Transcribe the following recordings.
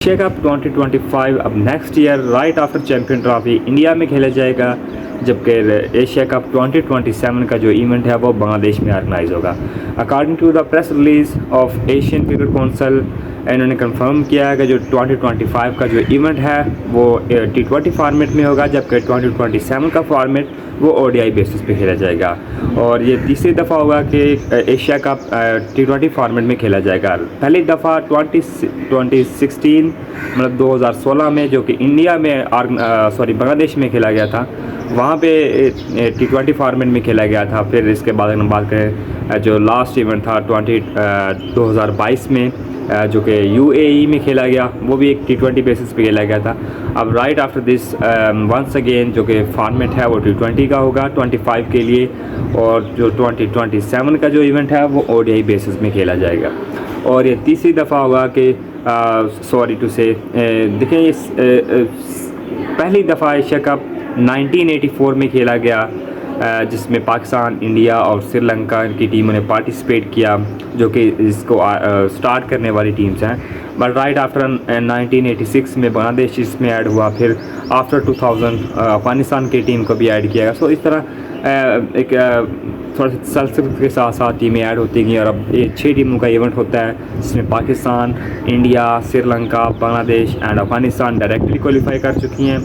Asia cup 2025 अब next year right after champion trophy India में खेला जाएगा, जबकि एशिया कप 2027 का जो इवेंट है वो बांग्लादेश में ऑर्गेनाइज होगा। According to the press release of Asian Cricket Council, इन्होंने कंफर्म किया है कि जो 2025 का जो इवेंट है वो T20 फॉर्मेट में होगा, जबकि 2027 का फॉर्मेट वो ODI बेसिस पे खेला जाएगा। और ये तीसरी दफ़ा होगा कि एशिया कप T20 फॉर्मेट में खेला जाएगा। पहली दफ़ा 2016 मतलब 2016 में, जो कि इंडिया में बांग्लादेश में खेला गया था, वहाँ पे T20 फॉर्मेट में खेला गया था। फिर इसके बाद अगर हम बात करें जो लास्ट इवेंट था 2022 में, जो कि UAE में खेला गया, वो भी एक T20 बेसिस पे खेला गया था। अब right after this once again जो कि फॉर्मेट है वो T20 का होगा 25 के लिए, और जो 2027 का जो इवेंट है वो ODI बेसिस में खेला जाएगा। और ये तीसरी दफ़ा होगा कि सॉरी टू से देखें, इस पहली दफ़ा एशिया कप 1984 में खेला गया, जिसमें पाकिस्तान, इंडिया और श्रीलंका की टीमों ने पार्टिसिपेट किया, जो कि इसको स्टार्ट करने वाली टीम्स हैं। बट राइट आफ्टर 1986 में बांग्लादेश इसमें ऐड हुआ, फिर आफ्टर 2000 अफ़गानिस्तान की टीम को भी ऐड किया गया। सो इस तरह एक थोड़ा सलसिल के साथ साथ टीमें ऐड होती गई, और अब ये 6 टीमों का इवेंट होता है, जिसमें Pakistan, India, Sri Lanka, Bangladesh and Afghanistan directly qualify कर चुकी हैं,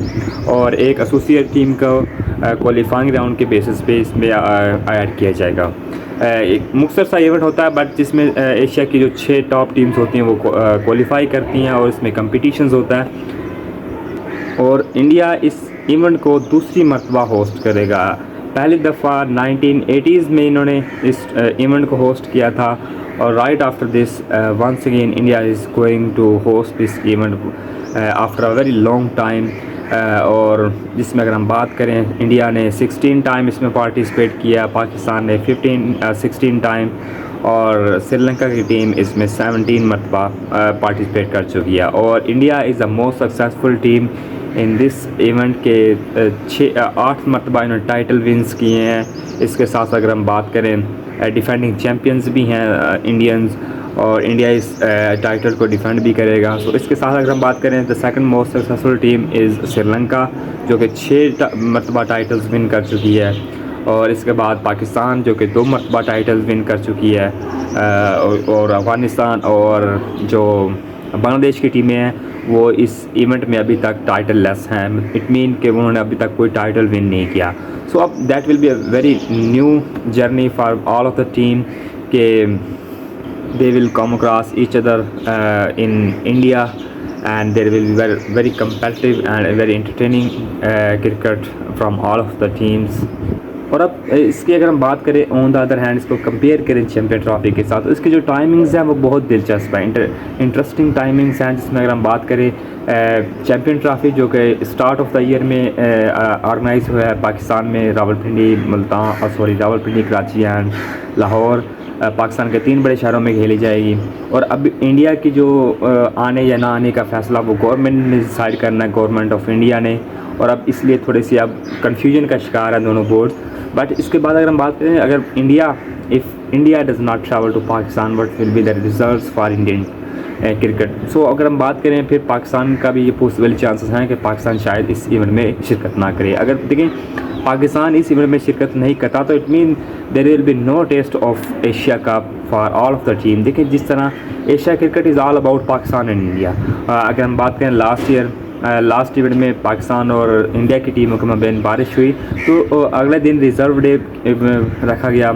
और एक एसोसिएट टीम को क्वालिफाइंग राउंड के बेसिस पे इसमें ऐड किया जाएगा। एक मुख्तसर सा इवेंट होता है, बट जिसमें एशिया की जो 6 टॉप टीम्स होती हैं वो क्वालिफाई करती हैं, और इसमें कंपटीशंस होता है। और इंडिया इस इवेंट को दूसरी मरतबा होस्ट करेगा। पहली दफ़ा 1980s में इन्होंने इस इवेंट को होस्ट किया था, और right after this once again India is going to host this event after a very long time. और जिसमें अगर हम बात करें, इंडिया ने 16 टाइम इसमें पार्टिसिपेट किया, पाकिस्तान ने 16 टाइम, और श्रीलंका की टीम इसमें 17 मरतबा पार्टिसिपेट कर चुकी है। और India is the most successful team in this event के 8 मरतबा इन्होंने टाइटल विंस किए हैं। इसके साथ अगर हम बात करें, डिफेंडिंग चैम्पियंस भी हैं इंडियंस, और इंडिया इस टाइटल को डिफेंड भी करेगा। सो इसके साथ अगर हम बात करें, the second most successful team is Sri Lanka, जो कि 6 मरतबा टाइटल्स विन कर चुकी है। और इसके बाद पाकिस्तान, जो कि 2 मरतबा टाइटल्स विन कर चुकी है, और अफ़गानिस्तान और जो बांग्लादेश की टीमें हैं वो इस इवेंट में अभी तक टाइटल लेस हैं। इट मीन कि उन्होंने अभी तक कोई टाइटल विन नहीं किया। सो अब that will be a very new journey for all of the team, के they will come across each other in India, and there will be very competitive and very entertaining cricket from all of the teams. और अब इसकी अगर हम बात करें on the other hand, इसको compare करें चैम्पियन ट्रॉफी के साथ, तो इसकी जो टाइमिंग्स हैं वो बहुत दिलचस्प हैं, इंटरेस्टिंग टाइमिंग्स हैं। जिसमें अगर हम बात करें, चैम्पियन ट्रॉफी जो कि स्टार्ट ऑफ द ईयर में ऑर्गेनाइज हुआ है पाकिस्तान में, रावलपिंडी, कराची एंड लाहौर, पाकिस्तान के 3 बड़े शहरों में खेली जाएगी। और अब इंडिया की जो आने या ना आने का फ़ैसला वो गवर्नमेंट ने डिसाइड करना है, गवर्नमेंट ऑफ इंडिया ने, और अब इसलिए थोड़ी सी अब कन्फ्यूजन का शिकार है दोनों बोर्ड्स। बट इसके बाद अगर हम बात करें, अगर if India does not travel to Pakistan, what will be the results for Indian cricket. So अगर हम बात करें, फिर पाकिस्तान का भी ये पॉसिबल चांसेस हैं कि पाकिस्तान शायद इस इवेंट में शिरकत ना करे। अगर देखें पाकिस्तान इस इवेंट में शिरकत नहीं करता, तो it mean there will be no test of Asia Cup for all of the team. देखिए, जिस तरह Asia cricket is all about Pakistan and India. अगर हम बात करें लास्ट इवेंट में पाकिस्तान और इंडिया की टीमों के माबैन बारिश हुई, तो अगले दिन रिज़र्व डे रखा गया,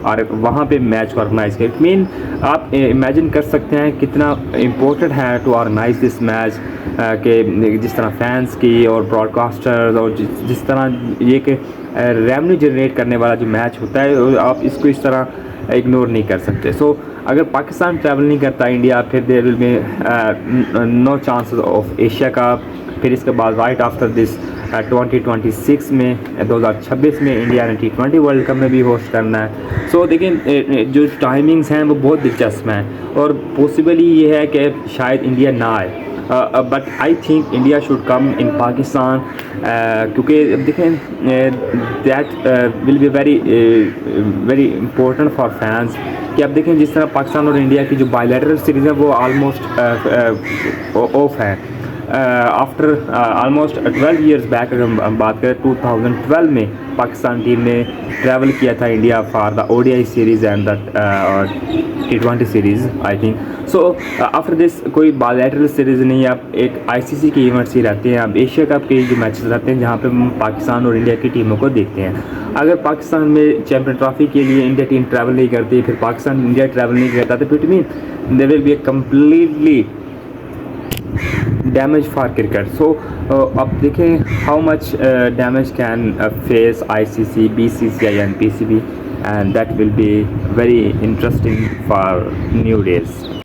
और वहाँ पे मैच को ऑर्गेनाइज किया। इट मीन आप इमेजिन कर सकते हैं कितना इम्पोर्टेंट है टू ऑर्गेनाइज दिस मैच, के जिस तरह फैंस की और ब्रॉडकास्टर्स, और जिस तरह ये कि रेवेन्यू जनरेट करने वाला जो मैच होता है, आप इसको इस तरह इग्नोर नहीं कर सकते। सो अगर पाकिस्तान ट्रैवल नहीं करता इंडिया, फिर there will be no chances of Asia Cup. फिर इसके बाद राइट आफ्टर दिस 2026 में 2026 में इंडिया ने T20 वर्ल्ड कप में भी होस्ट करना है। सो देखिए, जो टाइमिंग्स हैं वो बहुत दिलचस्प हैं, और पॉसिबली ये है कि शायद इंडिया ना आए। But I think India should come in Pakistan, क्योंकि अब देखें that will be very very important for fans कि अब देखें जिस तरह पाकिस्तान और इंडिया की जो बायलैटरल सीरीज़ है वो ऑलमोस्ट ऑफ है। आफ्टर ऑलमोस्ट 12 ईयर्स बैक अगर हम बात करें 2012 में पाकिस्तान टीम ने ट्रैवल किया था India for the ODI series and the T20 series I think. So after this कोई बायलैटरल सीरीज़ नहीं है, अब एक ICC के इवेंट्स ही रहते हैं, अब एशिया कप के जो मैचेस रहते हैं जहाँ पे हम पाकिस्तान और इंडिया की टीमों को देखते हैं। अगर पाकिस्तान में चैम्पियन ट्रॉफी के लिए इंडिया टीम ट्रैवल नहीं करती, फिर पाकिस्तान इंडिया ट्रैवल नहीं करता, तो it mean there will be a completely damage for cricket. So अब देखें how much damage can face ICC, BCCI and PCB, and that will be very interesting for new days.